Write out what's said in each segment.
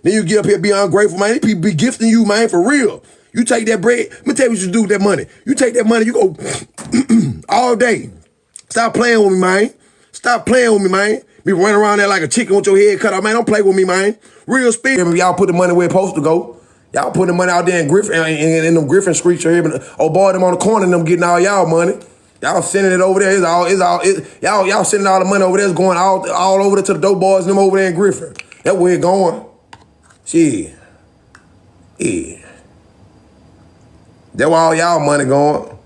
Then you get up here be ungrateful, man. These people be gifting you, man, for real. You take that bread. Let me tell you what you do with that money. You take that money, you go all day. Stop playing with me, man. Stop playing with me, man. Be running around there like a chicken with your head cut off, man. Don't play with me, man. Real speed. Y'all put the money where it's supposed to go. Y'all put the money out there in Griffin, in them Griffin streets here. Oh boy, them on the corner, them getting all y'all money. Y'all sending it over there. Y'all sending all the money over there. It's going all over there to the dope boys and them over there in Griffin. That's where it going. Shit. Yeah. That's where all y'all money going.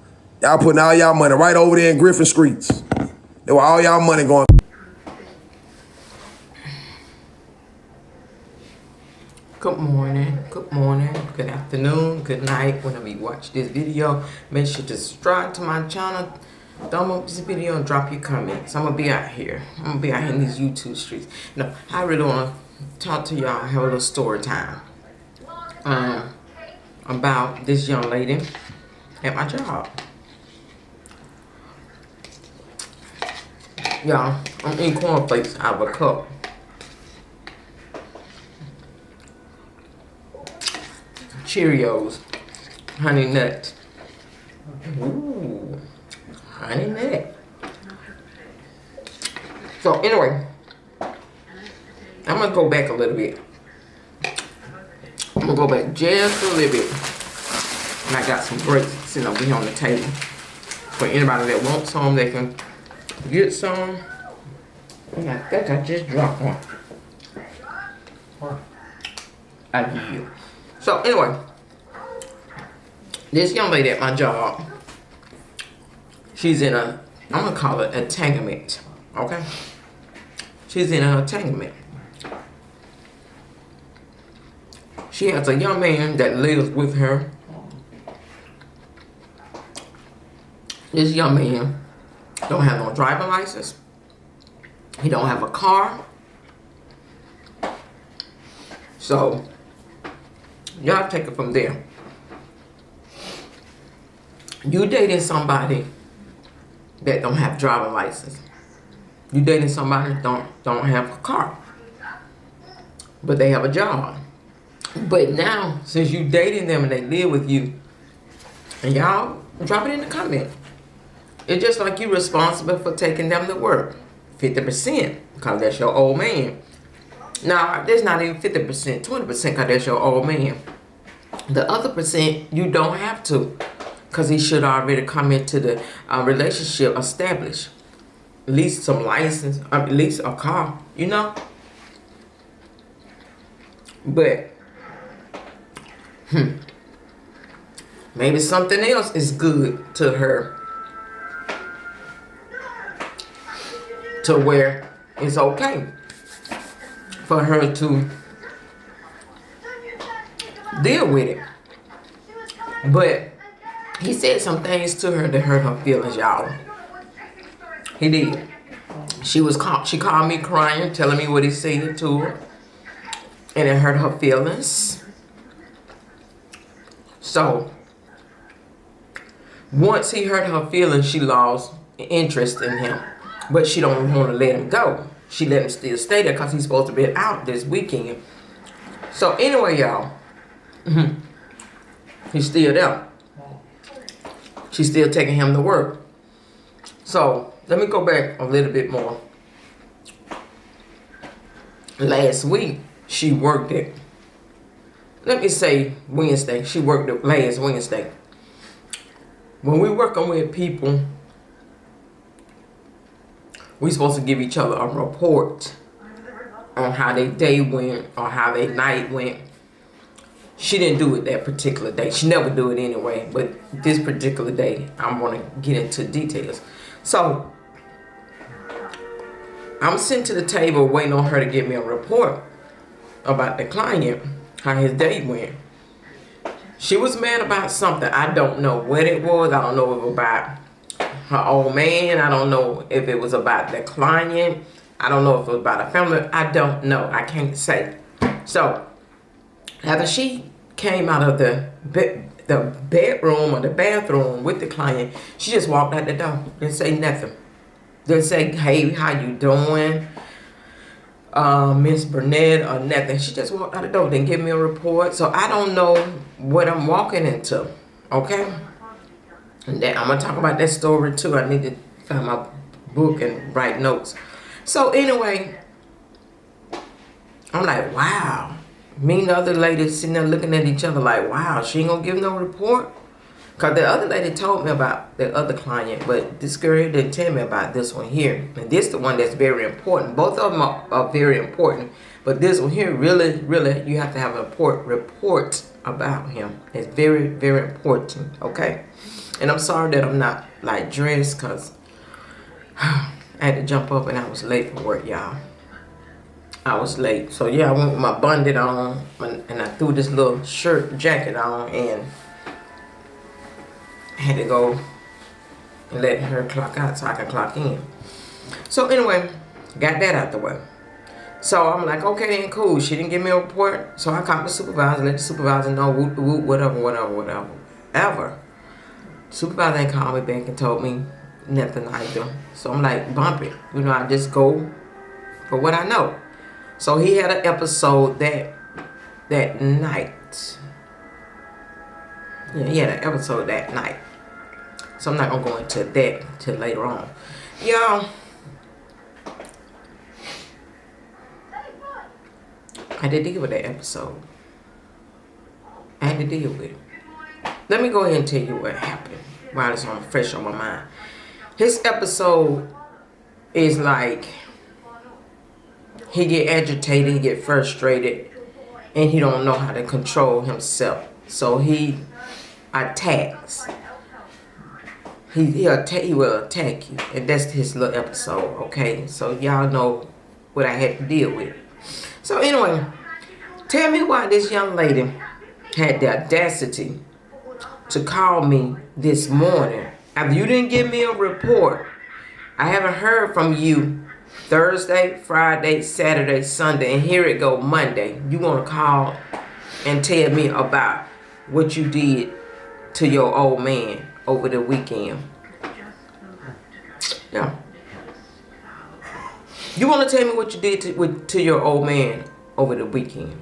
Y'all putting all y'all money right over there in Griffin streets. That's where all y'all money going. Good morning, good afternoon, good night. Whenever you watch this video, make sure to subscribe to my channel, thumb up this video, and drop your comments. I'm gonna be out here. I'm gonna be out here in these YouTube streets. No, I really wanna talk to y'all, have a little story time. About this young lady at my job. Y'all, I'm eating cornflakes out of a cup. Cheerios, honey nut. Ooh, honey nut. So anyway, I'm gonna go back a little bit. I'm gonna go back just a little bit. And I got some grapes sitting over here on the table. For anybody that wants some, they can get some. And I think I just dropped one. I did. So anyway, this young lady at my job, she's in a, I'm gonna call it entanglement, okay? She's in an entanglement. She has a young man that lives with her. This young man don't have no driving license. He don't have a car. So, y'all take it from there. You dating somebody that don't have driving license. You dating somebody that don't have a car. But they have a job. But now, since you dating them and they live with you, and y'all drop it in the comment. It's just like you responsible for taking them to work. 50%, because that's your old man. Now, there's not even 50%, 20% because that's your old man. The other percent, you don't have to, because he should already come into the relationship established. At least some license, at least a car, you know? But, maybe something else is good to her. To where it's okay for her to deal with it. But he said some things to her that hurt her feelings, y'all. He did. She called me crying, telling me what he said to her. And it hurt her feelings. So, once he hurt her feelings, she lost interest in him. But she don't want to let him go. She let him still stay there because he's supposed to be out this weekend. So anyway, y'all. He's still there. She's still taking him to work. So let me go back a little bit more. Last week, she worked it. Let me say Wednesday. She worked it last Wednesday. When we're working with people, we're supposed to give each other a report on how their day went or how their night went. She didn't do it that particular day. She never do it anyway. But this particular day, I'm going to get into details. So, I'm sitting to the table waiting on her to give me a report about the client, how his day went. She was mad about something. I don't know what it was. I don't know if it was about her old man. I don't know if it was about the client. I don't know if it was about a family. I don't know. I can't say. So, after she came out of the bedroom or the bathroom with the client, she just walked out the door. Didn't say nothing. Didn't say, hey, how you doing? Miss Burnett or nothing. She just walked out the door, didn't give me a report. So I don't know what I'm walking into. Okay? And then I'm going to talk about that story too. I need to find my book and write notes. So anyway, I'm like, wow. Me and the other lady sitting there looking at each other like, wow, she ain't going to give no report? Because the other lady told me about the other client, but this girl didn't tell me about this one here. And this is the one that's very important. Both of them are very important. But this one here, really, you have to have a report about him. It's very, very important, okay? And I'm sorry that I'm not, like, dressed because I had to jump up and I was late for work, y'all. I was late. So, yeah, I went with my bundle on and I threw this little jacket on and I had to go and let her clock out so I can clock in. So anyway, got that out the way. So I'm like, okay then, cool. She didn't give me a report. So I called the supervisor, let the supervisor know, whatever. Supervisor ain't called me back and told me nothing either. So I'm like, bump it. You know, I just go for what I know. So he had an episode that night. Yeah, he had an episode that night. So I'm not going to go into that till later on. Y'all, I had to deal with that episode. I had to deal with it. Let me go ahead and tell you what happened while it's fresh on my mind. His episode is like, he get agitated, he get frustrated, and he don't know how to control himself. So he attacks. He will attack you, and that's his little episode, okay? So y'all know what I had to deal with. So anyway, tell me why this young lady had the audacity to call me this morning after you didn't give me a report. I haven't heard from you Thursday, Friday, Saturday, Sunday, and here it go Monday. You want to call and tell me about what you did to your old man over the weekend. Yeah. You want to tell me what you did to your old man over the weekend?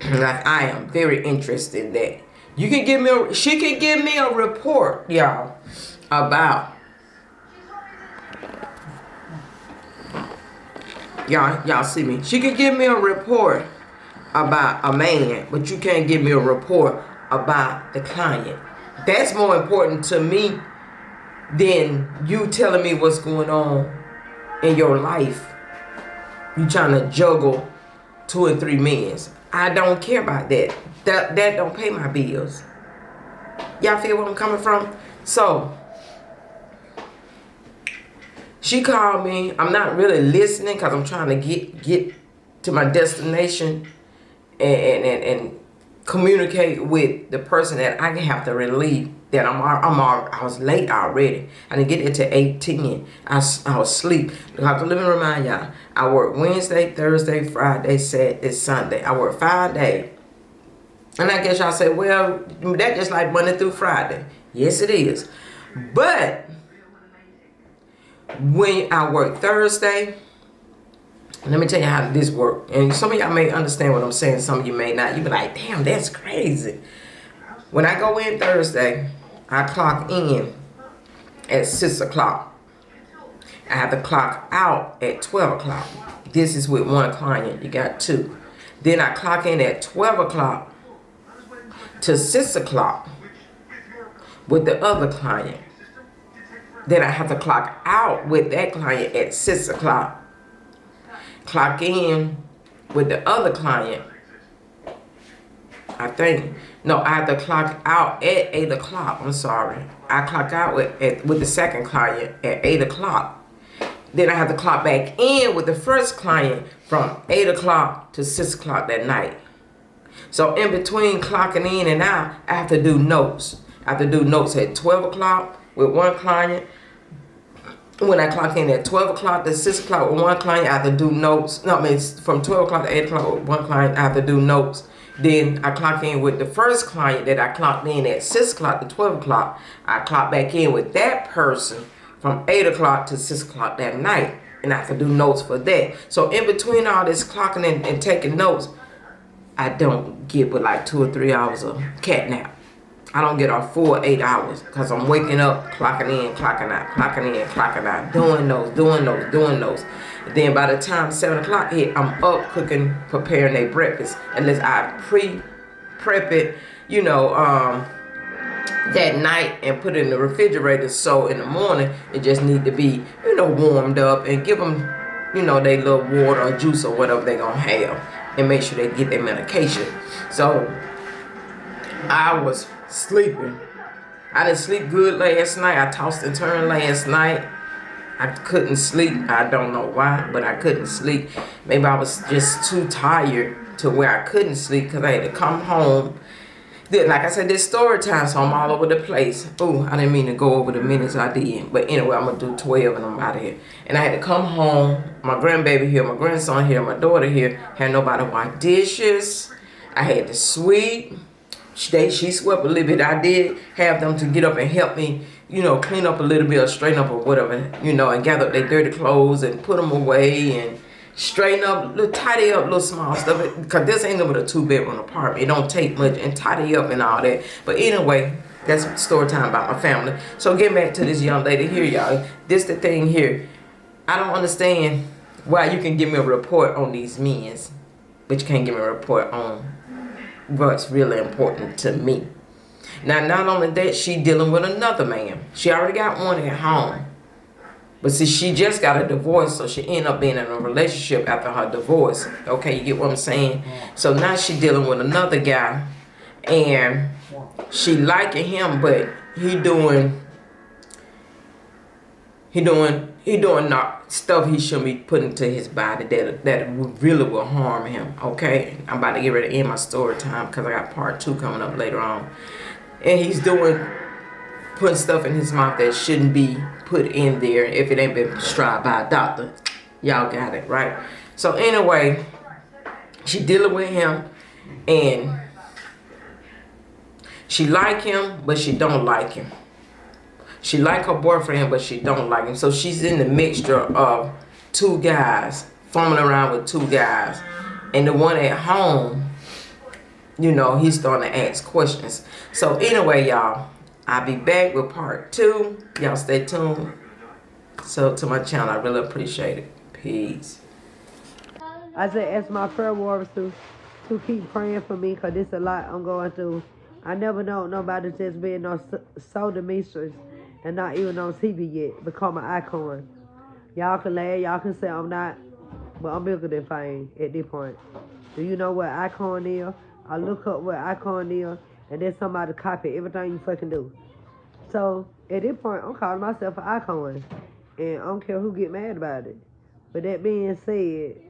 Like, I am very interested in that. She can give me a report, y'all, about y'all see me. She can give me a report about a man, but you can't give me a report about the client. That's more important to me than you telling me what's going on in your life. You trying to juggle 2 and 3 men. I don't care about that. That don't pay my bills. Y'all feel where I'm coming from? So she called me. I'm not really listening because I'm trying to get to my destination and communicate with the person that I have to relieve that I was late already. I didn't get there till 8:10. I was asleep. Because let me remind y'all, I work Wednesday, Thursday, Friday, Saturday, Sunday. I work 5 days. And I guess y'all say, well, that just like Monday through Friday. Yes, it is. But when I work Thursday, let me tell you how this works. And some of y'all may understand what I'm saying. Some of you may not. You be like, damn, that's crazy. When I go in Thursday, I clock in at 6 o'clock. I have to clock out at 12 o'clock. This is with one client. You got 2. Then I clock in at 12 o'clock to 6 o'clock with the other client. Then I have to clock out with that client at 6 o'clock. Clock in with the other client. I have to clock out at 8 o'clock. I'm sorry. I clock out with the second client at 8 o'clock. Then I have to clock back in with the first client from 8 o'clock to 6 o'clock that night. So in between clocking in and out, I have to do notes. I have to do notes at 12 o'clock with one client. When I clock in at 12 o'clock to 6 o'clock with one client, I have to do notes. No, I mean, from 12 o'clock to 8 o'clock with one client, I have to do notes. Then I clock in with the first client that I clocked in at 6 o'clock to 12 o'clock. I clock back in with that person from 8 o'clock to 6 o'clock that night. And I can do notes for that. So in between all this clocking and taking notes, I don't get but like 2 or 3 hours of cat nap. I don't get a full 8 hours because I'm waking up, clocking in, clocking out, clocking in, clocking out, doing those. Then by the time 7 o'clock hit, I'm up cooking, preparing their breakfast. Unless I prep it, that night and put it in the refrigerator, so in the morning it just need to be warmed up, and give them they little water or juice or whatever they gonna have, and make sure they get their medication. So I was sleeping. I didn't sleep good last night. I tossed and turned last night. I couldn't sleep. I don't know why, but I couldn't sleep. Maybe I was just too tired to where I couldn't sleep, because I had to come home. Like I said, this story time, so I'm all over the place. Ooh, I didn't mean to go over the minutes I did. But anyway, I'm going to do 12 and I'm out of here. And I had to come home. My grandbaby here, my grandson here, my daughter here. Had nobody wash dishes. I had to sweep. She swept a little bit. I did have them to get up and help me, clean up a little bit or straighten up or whatever, and gather up their dirty clothes and put them away and straighten up, tidy up little small stuff, because this ain't but a 2-bedroom apartment. It don't take much, and tidy up and all that. But anyway, that's story time about my family. So get back to this young lady here, y'all. This the thing here. I don't understand why you can give me a report on these men, but you can't give me a report on what's really important to me. Now, not only that, she dealing with another man. She already got one at home. But see, she just got a divorce, so she ended up being in a relationship after her divorce. Okay, you get what I'm saying? So now she dealing with another guy, and she liking him, but he doing not stuff he shouldn't be putting to his body that really will harm him. Okay, I'm about to get ready to end my story time because I got part 2 coming up later on, and he's putting stuff in his mouth that shouldn't be put in there if it ain't been prescribed by a doctor. Y'all got it, right? So anyway, she dealing with him, and she like him, but she don't like him. She like her boyfriend, but she don't like him. So she's in the mixture of 2 guys, fumbling around with 2 guys. And the one at home, he's starting to ask questions. So anyway, y'all, I'll be back with part 2. Y'all stay tuned. So to my channel, I really appreciate it. Peace. I just ask my prayer warriors to keep praying for me, because it's a lot I'm going through. I never know nobody just being no soda mistress and not even on TV yet, become an icon. Y'all can laugh, y'all can say I'm not, but I'm bigger than fame at this point. Do you know what icon is? I look up what icon is, and then somebody copy everything you fucking do. So at this point, I'm calling myself an icon, and I don't care who get mad about it. But that being said,